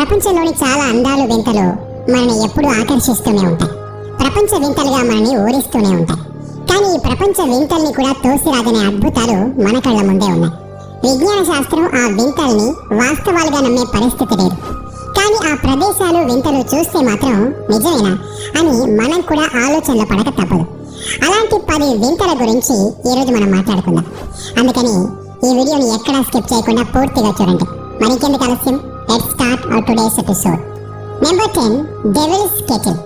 ప్రపంచంలోని చాలా అందాలు వింతలు మనని ఎప్పుడూ ఆకర్షిస్తూనే ఉంటాయి. ప్రపంచ వింతలుగా మనని ఊరిస్తూనే ఉంటాయి. కానీ ఈ ప్రపంచ వింతల్ని కూడా తోసిరాగనే అద్భుతాలు మన కళ్ళ ముందే ఉన్నాయి. విజ్ఞాన శాస్త్రం ఆ వింతల్ని వాస్తవాలుగా నమ్మే పరిస్థితి లేదు. కానీ ఆ ప్రదేశాలు వింతలు చూస్తే మాత్రం నిజమేనా అని మనం కూడా ఆలోచనలో పడక తప్పదు. అలాంటి 10 వింతల గురించి ఈరోజు మనం మాట్లాడుకుందాం. అందుకని ఈ వీడియోని ఎక్కడా స్కిప్ చేయకుండా పూర్తిగా చూడండి. మరికెందుకు ఆలస్యం, let's start our today's episode. Number 10, Devil's Kettle.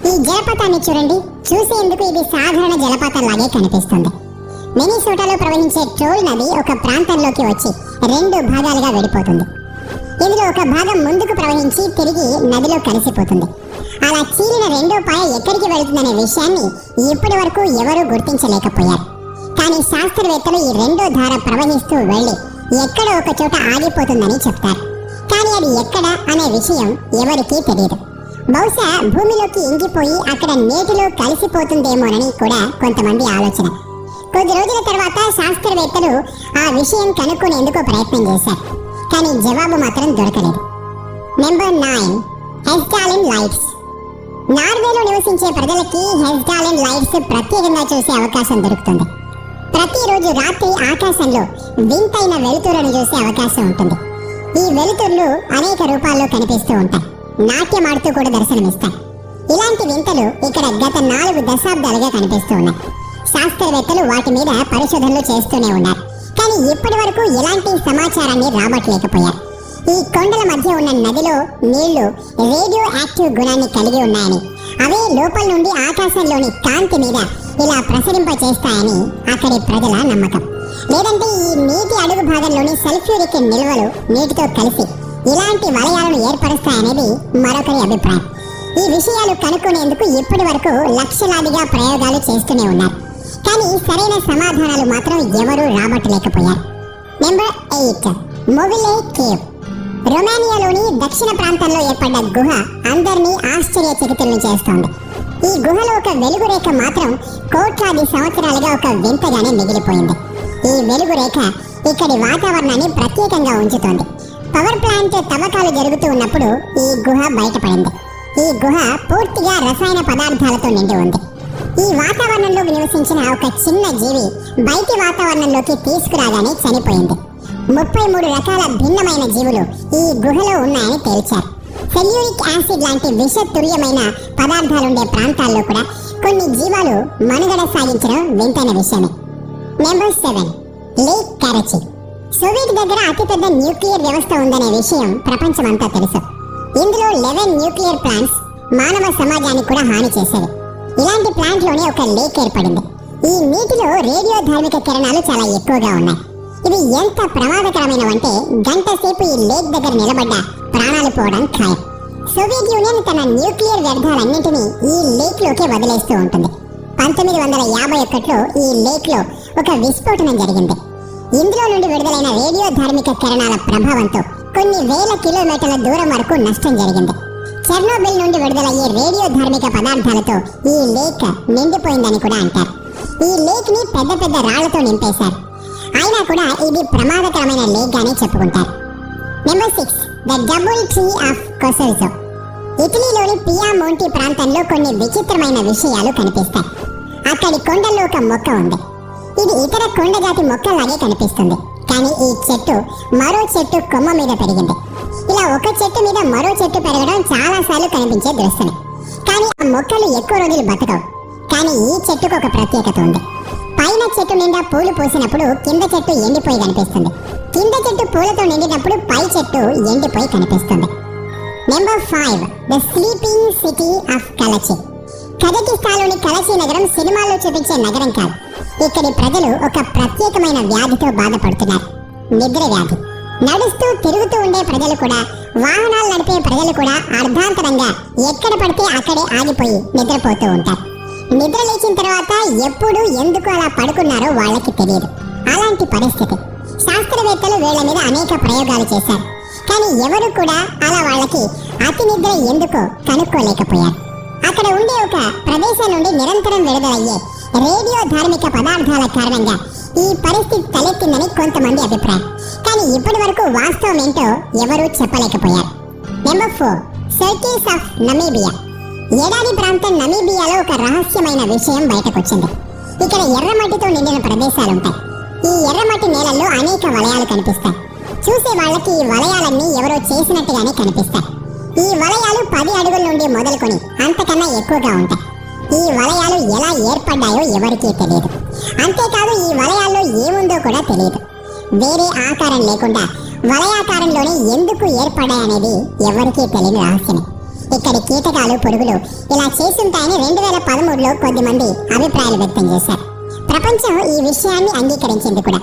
ఈ జలపాతాన్ని చూడండి. చూసేందుకు ఇది సాధారణ జలపాతం లాగే కనిపిస్తుంది. మినిసోటాలో ప్రవహించే ట్రోల్ నది ఒక ప్రాంతంలోకి వచ్చి 2 భాగాలుగా విడిపోతుంది. ఇందులో ఒక భాగం ముందుకు ప్రవహించి తిరిగి నదిలో కలిసిపోతుంది. అలా చీలిన రెండో పాయ ఎక్కడికి వెళుతుందనే విషయాన్ని ఇప్పటి వరకు ఎవరూ గుర్తించలేకపోయారు. కానీ శాస్త్రవేత్తలు ఈ రెండో ధార ప్రవహిస్తూ వెళ్లి ఎక్కడో ఒక చోట ఆగిపోతుందని చెప్తారు. కానీ అది ఎక్కడ అనే విషయం ఎవరికీ తెలియదు. బహుశా భూమిలోకి ఇంగిపోయి అక్కడ నీటిలో కలిసిపోతుందేమోనని కూడా కొంతమంది ఆలోచన. కొద్ది రోజుల తర్వాత శాస్త్రవేత్తలు ఆ విషయం కనుక్కునేందుకు ప్రయత్నం చేశారు. కానీ జవాబు మాత్రం దొరకలేదు. Number 9, హెస్డాలిన్ lights. నార్వేలో నివసించే ప్రజలకి హెస్డాలిన్ లైట్స్ ప్రత్యేకంగా చూసే అవకాశం దొరుకుతుంది. ప్రతిరోజు రాత్రి ఆకాశంలో వింతైన వెలుతురును చూసే అవకాశం ఉంటుంది. ఈ వెలుతుర్లు అనేక రూపాల్లో కనిపిస్తూ ఉంటాయి. నాట్యమాడుతూ కూడా దర్శనమిస్తాయి. ఇలాంటి వింతలు ఇక్కడ గత 4 దశాబ్దాలుగా కనిపిస్తూ ఉన్నాయి. శాస్త్రవేత్తలు వాటి మీద పరిశోధనలు చేస్తూనే ఉన్నారు. కానీ ఇప్పటి వరకు ఎలాంటి సమాచారాన్ని రాబట్టలేకపోయారు. ఈ కొండల మధ్య ఉన్న నదిలో నీళ్లు రేడియో యాక్టివ్ గుణాన్ని కలిగి ఉన్నాయని, అవే లోపల నుండి ఆకాశంలోని కాంతి మీద ఇలా ప్రసరింప చేస్తాయని అక్కడి ప్రజల నమ్మకం. లేదంటే ఈ నీటి అడుగు భాగంలోని సల్ఫ్యూరిక్ నిల్వలు నీటితో కలిసి ఇలాంటి వలయాలను ఏర్పరుస్తాయనేది మరొకరి అభిప్రాయం. ఈ విషయాలు కనుక్కునేందుకు ఇప్పటి వరకు లక్షలాదిగా ప్రయోగాలు చేస్తూనే ఉన్నారు. కానీ సరైన సమాధానాలు మాత్రం ఎవరూ రాబట్టలేకపోయారు. Number 8, మొవిలే cave. రొమానియాలోని దక్షిణ ప్రాంతంలో ఏర్పడ్డ గుహ అందరినీ ఆశ్చర్యచకితులను చేస్తోంది. ఈ గుహలో ఒక వెలుగురేఖ మాత్రం కోట్లాది సంవత్సరాలుగా ఒక వింతగానే మిగిలిపోయింది. ఈ వెలుగురేఖ ఇక్కడి వాతావరణాన్ని ప్రత్యేకంగా ఉంచుతోంది. పవర్ ప్లాంట్ తవ్వకాలు జరుగుతూ ఉన్నప్పుడు ఈ గుహ బయటపడింది. ఈ గుహ పూర్తిగా రసాయన పదార్థాలతో నిండి ఉంది. ఈ వాతావరణంలో నివసించిన ఒక చిన్న జీవి బయటి వాతావరణంలోకి తీసుకురాగానే చనిపోయింది. 33 రకాల భిన్నమైన జీవులు ఈ గుహలో ఉన్నాయని తేల్చారు. సెల్యూరిక్ యాసిడ్ లాంటి విషతుల్యమైన పదార్థాలుండే ప్రాంతాల్లో కూడా కొన్ని జీవాలు మనుగడ సాగించడం వింతైన విషయమే. Number 7, lake కరచి. సోవియట్ దగ్గర అతిపెద్ద న్యూక్లియర్ వ్యవస్థ ఉందనే విషయం ప్రపంచమంతా తెలుసు. ఇందులో 11 న్యూక్లియర్ ప్లాంట్స్ మానవ సమాజానికి కూడా హాని చేశాయి. ఇలాంటి ప్లాంట్ లోనే ఒక లేక్ ఏర్పడింది. ఈ నీటిలో రేడియో ధార్మిక కిరణాలు చాలా ఎక్కువగా ఉన్నాయి. ఇవి ఎంత ప్రమాదకరమైనవంటే గంట సేపు ఈ లేక్ దగ్గర నిలబడ్డ ప్రాణాలు పోవడం ఖాయం. సోవియట్ యూనియన్ తన న్యూక్లియర్ వ్యర్థాలన్నింటినీ ఈ లేక్ లోకే వదిలేస్తూ ఉంటుంది. 1951లో ఈ లేక్ లో ఒక విస్ఫోటనం జరిగింది. ఇందులో నుండి విడుదలైన రేడియో ధార్మిక కిరణాల ప్రభావంతో కొన్ని వేల కిలోమీటర్ల దూరం వరకు నష్టం జరిగింది. చెర్నోబిల్ నుండి విడుదలయ్యే రేడియో ధార్మిక పదార్థాలతో ఈ లేక్ నిండిపోయిందని కూడా అంటారు. ఈ లేక్ ని పెద్ద పెద్ద రాళ్లతో నింపేశారు. అయినా కూడా ఇది ప్రమాదకరమైన లేక్ గానే చెప్పుకుంటారు. Number 6, the double tree of Casorzo. ఇటలీలోని పియామోంటి ప్రాంతంలో కొన్ని విచిత్రమైన విషయాలు కనిపిస్తాయి. అక్కడి కొండల్లో ఒక మొక్క ఉంది. ఇది ఇతర కొండ జాతి మొక్కలాగే కనిపిస్తుంది. కానీ ఈ చెట్టు మరో చెట్టు కొమ్మ మీద పెరిగింది. ఇలా ఒక చెట్టు మీద మరో చెట్టు పెరగడం చాలా సార్లు కనిపించే దృశ్యమే. కానీ ఆ మొక్కలు ఎక్కువ రోజులు బతకవు. కానీ ఈ చెట్టుకు ఒక ప్రత్యేకత ఉంది. పైన చెట్టు నిండా పూలు పూసినప్పుడు కింద చెట్టు ఎండిపోయి కనిపిస్తుంది. కింద చెట్టు పూలతో నిండినప్పుడు పై చెట్టు ఎండిపోయి కనిపిస్తుంది. Number 5, the sleeping city of Kalachi. కజకిస్తాన్లోని కలచి నగరం సినిమాల్లో చూపించే నగరం కాదు. ఇక్కడి ప్రజలు ఒక ప్రత్యేకమైన వ్యాధితో బాధపడుతున్నారు, నిద్ర వ్యాధి. నడుస్తూ తిరుగుతూ ఉండే ప్రజలు కూడా, వాహనాలు నడిపే ప్రజలు కూడా అర్ధాంతరంగా ఎక్కడ పడితే అక్కడే ఆగిపోయి నిద్రపోతూ ఉంటారు. నిద్ర లేచిన తర్వాత ఎప్పుడు ఎందుకు అలా పడుకున్నారో వాళ్ళకి తెలియదు. అలాంటి పరిస్థితి. శాస్త్రవేత్తలు వీళ్ళ మీద అనేక ప్రయోగాలు చేశారు. కానీ ఎవరు కూడా అలా వాళ్ళకి అతి నిద్ర ఎందుకో కనుక్కోలేకపోయారు. అక్కడ ఉండే ఒక ప్రదేశం నుండి నిరంతరం విడుదలయ్యే రేడియో ధార్మిక పదార్థాల కారణంగా ఈ పరిస్థితి తలెత్తిందని కొంతమంది అభిప్రాయం. కానీ ఇప్పటి వరకు వాస్తవం ఏంటో ఎవరూ చెప్పలేకపోయారు. Number 4 circles of Namibia. ఎడారి ప్రాంతం నమీబియాలో ఒక రహస్యమైన విషయం బయటకొచ్చింది. ఇక్కడ ఎర్రమట్టితో నిండిన ప్రదేశాలుంటాయి. ఈ ఎర్రమట్టి నేలల్లో అనేక వలయాలు కనిపిస్తాయి. చూసే వాళ్ళకి ఈ వలయాలన్నీ ఎవరో చేసినట్టుగానే కనిపిస్తాయి. ఈ వలయాలు 10 అడుగుల నుండి మొదలుకొని అంతకన్నా ఎక్కువగా ఉంటాయి. ఈ వలయాలు ఎలా ఏర్పడ్డాయో ఎవరికీ తెలియదు. అంతేకాదు ఈ వలయాల్లో ఏముందో కూడా తెలియదు. వేరే ఆకారం లేకుండా వలయాకారంలోనే ఎందుకు ఏర్పడ్డాయనేది ఎవరికీ తెలియని రహస్యమే. ఇక్కడి కీటకాలు పురుగులు ఇలా చేసుంటాయని 2013లో కొద్దిమంది అభిప్రాయాలు వ్యక్తం చేశారు. ప్రపంచం ఈ విషయాన్ని అంగీకరించింది కూడా.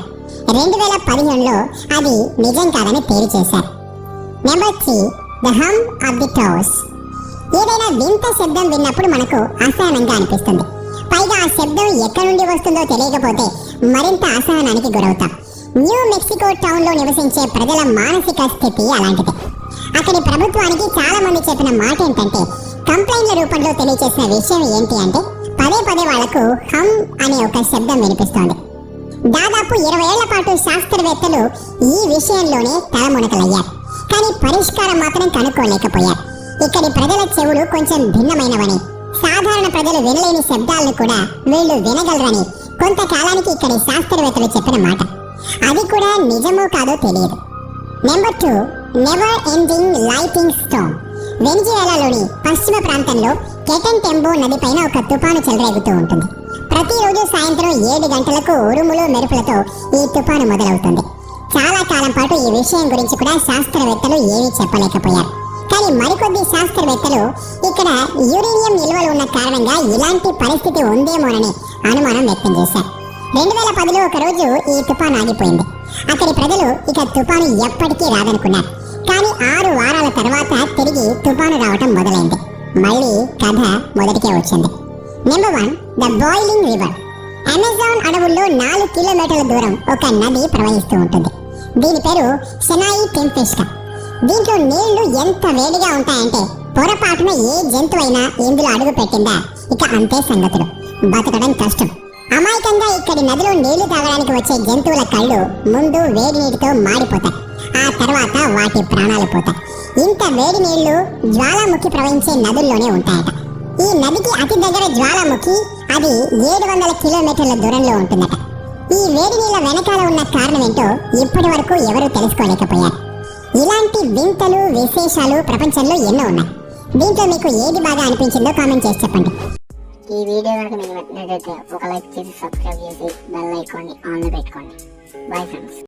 2015లో అది నిజం కాదని తేల్చేశారు. Number 3 the hum of the towers. ఏదైనా వింత శబ్దం విన్నప్పుడు మనకు అసహనంగా అనిపిస్తుంది. పైగా ఆ శబ్దం ఎక్కడి నుండి వస్తుందో తెలియకపోతే మరింత అసహనానికి గురవుతాం. న్యూ మెక్సికో టౌన్ లో నివసించే ప్రజల మానసిక స్థితి అలాంటిదే. అక్కడి ప్రభుత్వానికి చాలా మంది చెప్పిన మాట ఏంటంటే, కంప్లైంట్ల రూపంలో తెలియచేసిన విషయం ఏంటి అంటే, పదే పదే వాళ్లకు హమ్ అనే ఒక శబ్దం వినిపిస్తోంది. దాదాపు 20 ఏళ్ల పాటు శాస్త్రవేత్తలు ఈ విషయంలోనే తలమునకలయ్యారు. కానీ పరిష్కారం మాత్రం కనుక్కోలేకపోయారు. ఇక్కడి ప్రజల చెవులు కొంచెం భిన్నమైనవని, సాధారణ ప్రజలు వినలేని శబ్దాలను కూడా వీళ్ళు వినగలరని కొంతకాలానికి ఇక్కడి శాస్త్రవేత్తలు చెప్పిన మాట. అది కూడా నిజమో కాదో తెలియదు. Number 2 never ending lightning storm. వెనిజువేలాలోని పశ్చిమ ప్రాంతంలో కెటన్ టెంబో నది పైన ఒక తుఫాను చెలరేగుతూ ఉంటుంది. ప్రతిరోజు సాయంత్రం 7 గంటలకు ఉరుములు మెరుపులతో ఈ తుఫాను మొదలవుతుంది. చాలా కాలం పాటు ఈ విషయం గురించి కూడా శాస్త్రవేత్తలు ఏమీ చెప్పలేకపోయారు. కానీ మరికొద్ది శాస్త్రవేత్తలు ఇక్కడ యురేనియం నిల్వలు ఉన్న కారణంగా ఇలాంటి పరిస్థితి ఉందేమోనని అనుమానం వ్యక్తం చేశారు. 2010లో ఒక రోజు ఈ తుఫాను ఆగిపోయింది. అక్కడి ప్రజలు ఇక తుఫాను ఎప్పటికీ రాదనుకున్నారు. కానీ 6 వారాల తర్వాత తిరిగి తుఫాను రావటం మొదలైంది. మళ్ళీ కథ మొదటికే వచ్చింది. Number 1 the boiling river. Amazon అడవుల్లో 4 కిలోమీటర్ల దూరం ఒక నది ప్రవహిస్తూ ఉంటుంది. దీని పేరు షెనాయి టెంపెస్కా. దీంట్లో నీళ్లు ఎంత వేడిగా ఉంటాయంటే పొరపాటున ఏ జంతువైనా ఇందులో అడుగు పెట్టిందా ఇక అంతే సంగతులు. బతకడం కష్టం. అమాయకంగా ఇక్కడి నదిలో నీళ్లు తాగడానికి వచ్చే జంతువుల కళ్ళు ముందు వేడి నీటితో మాడిపోతాయి. ఆ తర్వాత వాటి ప్రాణాలు పోతాయి. ఇంత వేడి నీళ్లు జ్వాలాముఖి ప్రవహించే నదుల్లోనే ఉంటాయట. ఈ నదికి అతి దగ్గర జ్వాలాముఖి, అది 700 కిలోమీటర్ల దూరంలో ఉంటుందట. ఈ వేడి నీళ్ల వెనకాల ఉన్న కారణం ఏంటో ఇప్పటి వరకు ఎవరూ తెలుసుకోలేకపోయారు. ఇలాంటి వింతలు విశేషాలు ప్రపంచంలో ఎన్నో ఉన్నాయి. దీంట్లో మీకు ఏది బాగా అనిపించిందో కామెంట్ చేసి చెప్పండి. ఈ వీడియో కనుక మీకు నచ్చినట్లయితే ఒక లైక్ చేసి సబ్స్క్రైబ్ చేసి బెల్ ఐకాన్ని ఆన్లో పెట్టుకోండి. Bye friends.